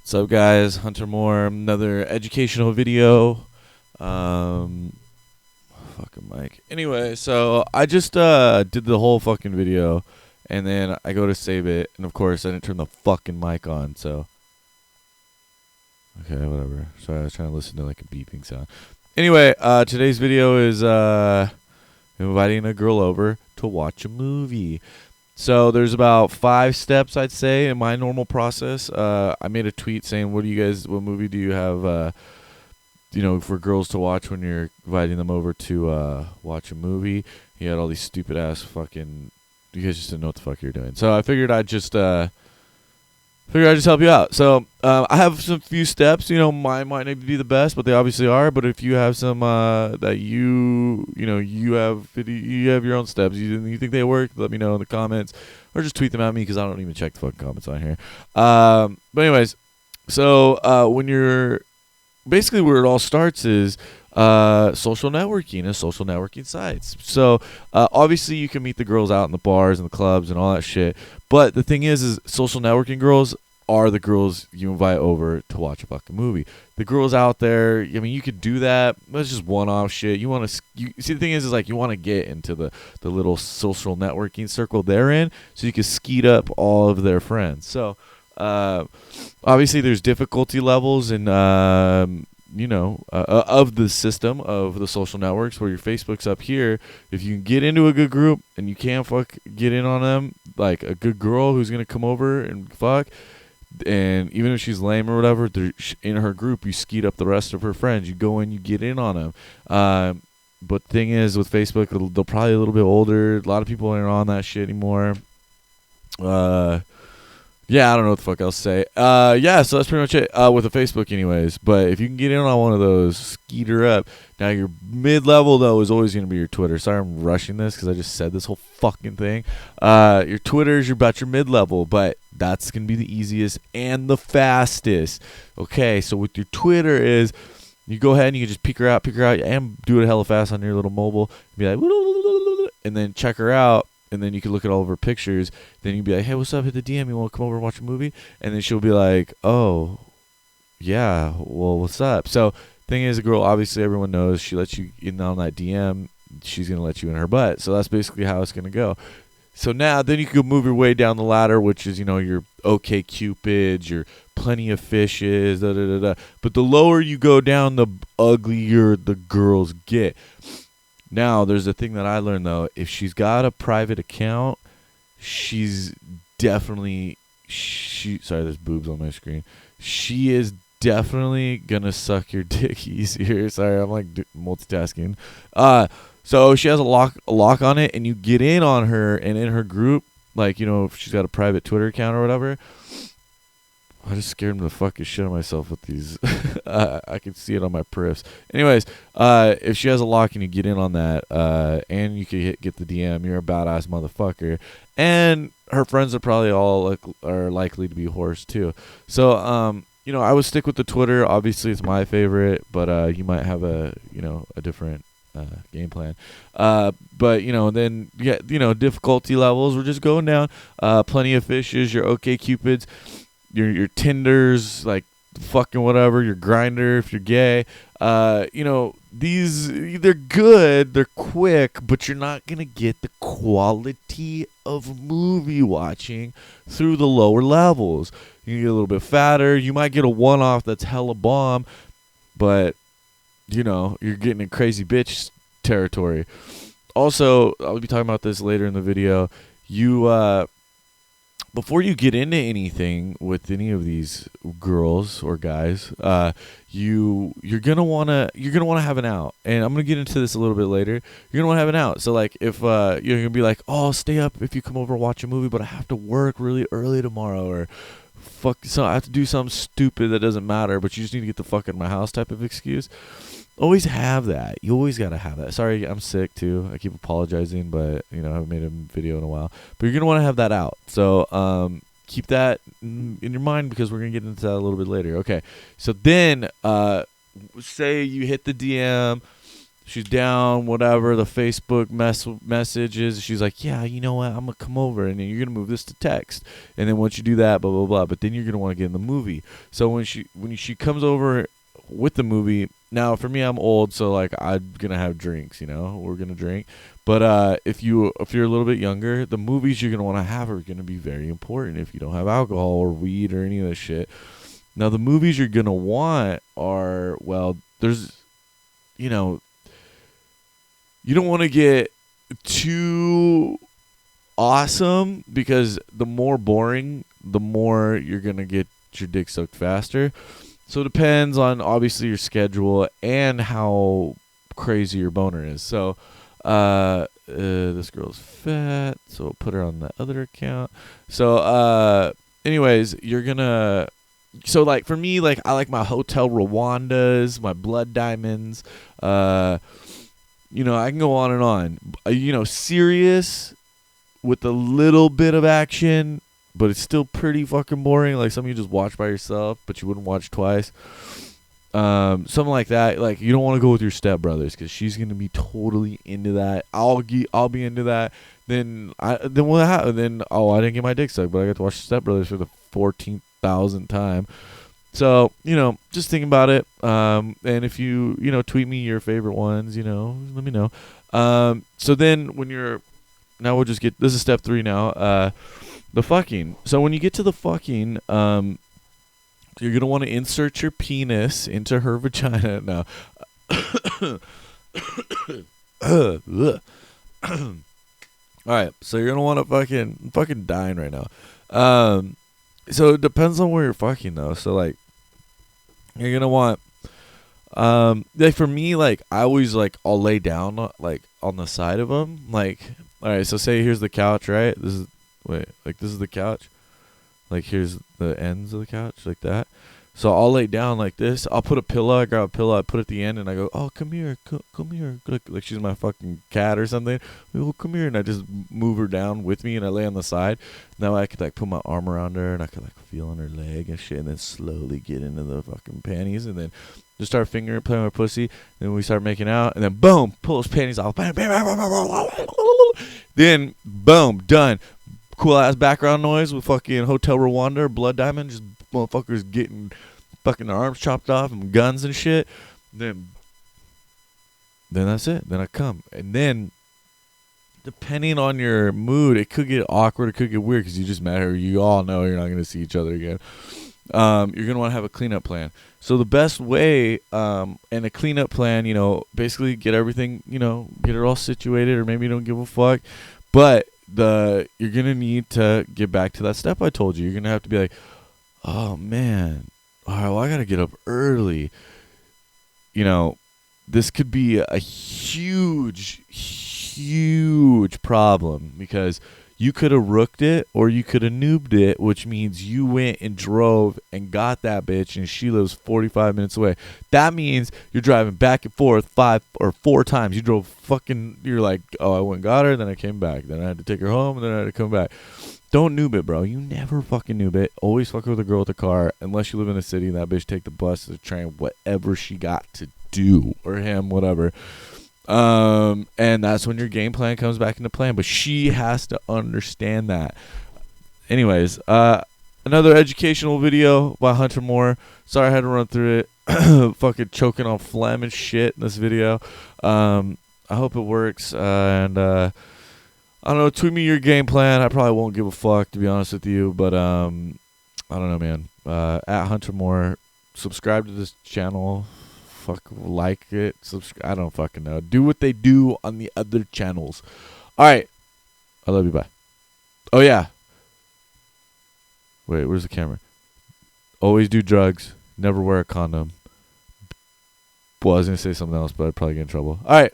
What's up, guys? Hunter Moore, another educational video. Um, fucking mic. Anyway, so I just did the whole fucking video, and then I go to save it, and of course I didn't turn the fucking mic on. So okay, whatever. Sorry, I was trying to listen to like a beeping sound. Anyway, today's video is inviting a girl over to watch a movie. So there's about 5 steps, I'd say, in my normal process. I made a tweet saying, "What movie do you have, for girls to watch when you're inviting them over to watch a movie?" He had all these stupid ass fucking. You guys just didn't know what the fuck you're doing. So I figured I'd just help you out. So I have some few steps. Mine might not be the best, but they obviously are. But if you have some that you have your own steps, you think they work, let me know in the comments, or just tweet them at me because I don't even check the fucking comments on here. But anyways, so when you're basically where it all starts is social networking and social networking sites. So obviously you can meet the girls out in the bars and the clubs and all that shit. But the thing is social networking girls are the girls you invite over to watch a fucking movie. The girls out there, I mean, you could do that. But it's just one-off shit. You want to see, the thing is like you want to get into the little social networking circle they're in, so you can skeet up all of their friends. So obviously there's difficulty levels and of the system of the social networks, where your Facebook's up here. If you can get into a good group and you can't get in on them, like a good girl who's gonna come over and fuck, and even if she's lame or whatever, in her group, you skeet up the rest of her friends. You go in, you get in on them. But the thing is, with Facebook, they're probably a little bit older. A lot of people aren't on that shit anymore. Yeah, I don't know what the fuck else to say. So that's pretty much it with the Facebook anyways. But if you can get in on one of those, skeeter up. Now, your mid-level, though, is always going to be your Twitter. Sorry I'm rushing this because I just said this whole fucking thing. Your Twitter is about your mid-level, but that's going to be the easiest and the fastest. Okay, so with your Twitter is, you go ahead and you can just pick her out, and do it hella fast on your little mobile. Be like, and then check her out. And then you can look at all of her pictures. Then you'd be like, "Hey, what's up? Hit the DM. You want to come over and watch a movie?" And then she'll be like, "Oh, yeah. Well, what's up?" So, thing is, a girl, obviously everyone knows, she lets you in on that DM. She's gonna let you in her butt. So that's basically how it's gonna go. So now, then you can move your way down the ladder, which is your OK Cupids, your Plenty of Fishes, da da da da. But the lower you go down, the uglier the girls get. Now, there's a thing that I learned, though. If she's got a private account, she's definitely... Sorry, there's boobs on my screen. She is definitely going to suck your dick easier. Sorry, I'm like multitasking. So she has a lock on it, and you get in on her, and in her group, like, if she's got a private Twitter account or whatever... I just scared the fucking shit out of myself with these. I can see it on my periffs. Anyways, if she has a lock and you get in on that, and you can get the DM, you're a badass motherfucker. And her friends are probably all are likely to be whores too. So, I would stick with the Twitter. Obviously, it's my favorite, but you might have a different game plan. But then difficulty levels. We're just going down. Plenty of Fishes, your OK Cupids. Your Tinders, like fucking whatever, your Grinder if you're gay. These, they're good, they're quick, but you're not gonna get the quality of movie watching through the lower levels. You can get a little bit fatter. You might get a one-off that's hella bomb, but you're getting in crazy bitch territory. Also, I'll be talking about this later in the video. Before you get into anything with any of these girls or guys, you're gonna wanna have an out, and I'm gonna get into this a little bit later. You're gonna wanna have an out. So like, if you're gonna be like, "Oh, I'll stay up if you come over and watch a movie, but I have to work really early tomorrow," or so I have to do something stupid that doesn't matter, but you just need to get the fuck out of my house type of excuse. Always have that. You always gotta have that. Sorry, I'm sick too. I keep apologizing, but I haven't made a video in a while. But you're gonna want to have that out. So keep that in your mind, because we're gonna get into that a little bit later. Okay. So then, say you hit the DM, she's down, whatever, the Facebook messages. She's like, yeah, you know what? I'm going to come over, and then you're going to move this to text. And then once you do that, blah, blah, blah. But then you're going to want to get in the movie. So when she comes over with the movie, now for me, I'm old, so like I'm going to have drinks, you know? We're going to drink. But if you're a little bit younger, the movies you're going to want to have are going to be very important if you don't have alcohol or weed or any of this shit. Now, the movies you're going to want are, well, there's, you know, you don't want to get too awesome because the more boring, the more you're going to get your dick sucked faster. So it depends on, obviously, your schedule and how crazy your boner is. So this girl's fat, so we'll put her on the other account. So anyways, you're going to... So, like, for me, like, I like my Hotel Rwandas, my Blood Diamonds, you know, I can go on and on. You know, serious with a little bit of action, but it's still pretty fucking boring. Like, some you just watch by yourself, but you wouldn't watch twice. Something like that. Like, you don't want to go with your stepbrothers because she's gonna be totally into that. I'll be into that. Then what happened? Then I didn't get my dick sucked, but I got to watch Stepbrothers for the 14,000th time. So, you know, just think about it. And if you tweet me your favorite ones, you know, let me know. So then now we'll just get, this is step 3 now. The fucking. So when you get to the fucking, you're going to want to insert your penis into her vagina. No. All right. So you're going to want to fucking dying right now. So it depends on where you're fucking though. So like, you're gonna want, like for me, like I always like I'll lay down like on the side of them. Like, all right, so say here's the couch, right? This is the couch. Like here's the ends of the couch, like that. So I'll lay down like this. I'll put a pillow. I grab a pillow. I put it at the end, and I go, "Oh, come here, come here." Like she's my fucking cat or something. Oh, come here, and I just move her down with me, and I lay on the side. Now I could like put my arm around her, and I could like feel on her leg and shit, and then slowly get into the fucking panties, and then just start playing with my pussy. Then we start making out, and then boom, pull those panties off. Then boom, done. Cool ass background noise with fucking Hotel Rwanda or Blood Diamond, just motherfuckers getting fucking their arms chopped off and guns and shit. Then that's it. Then I come. And then, depending on your mood, it could get awkward. It could get weird because you just met her. You all know you're not going to see each other again. You're going to want to have a cleanup plan. So the best way, and a cleanup plan, you know, basically get everything, you know, get it all situated, or maybe you don't give a fuck. But you're going to need to get back to that step I told you. You're going to have to be like, oh man, all right, well, I gotta get up early. You know, this could be a huge problem because you could have rooked it or you could have noobed it, which means you went and drove and got that bitch and she lives 45 minutes away. That means you're driving back and forth 5 or 4 times. You're like, oh, I went and got her, then I came back. Then I had to take her home, and then I had to come back. Don't noob it, bro. You never fucking noob it. Always fuck with a girl with a car, unless you live in a city and that bitch take the bus, the train, whatever she got to do, or him, whatever. And that's when your game plan comes back into plan. But she has to understand that. Anyways, another educational video by Hunter Moore. Sorry I had to run through it. Fucking choking on phlegm and shit in this video. I hope it works. I don't know, tweet me your game plan. I probably won't give a fuck, to be honest with you. But, I don't know, man. At Hunter Moore. Subscribe to this channel. Fuck, like it. I don't fucking know. Do what they do on the other channels. All right. I love you. Bye. Oh, yeah. Wait, where's the camera? Always do drugs. Never wear a condom. Well, I was going to say something else, but I'd probably get in trouble. All right.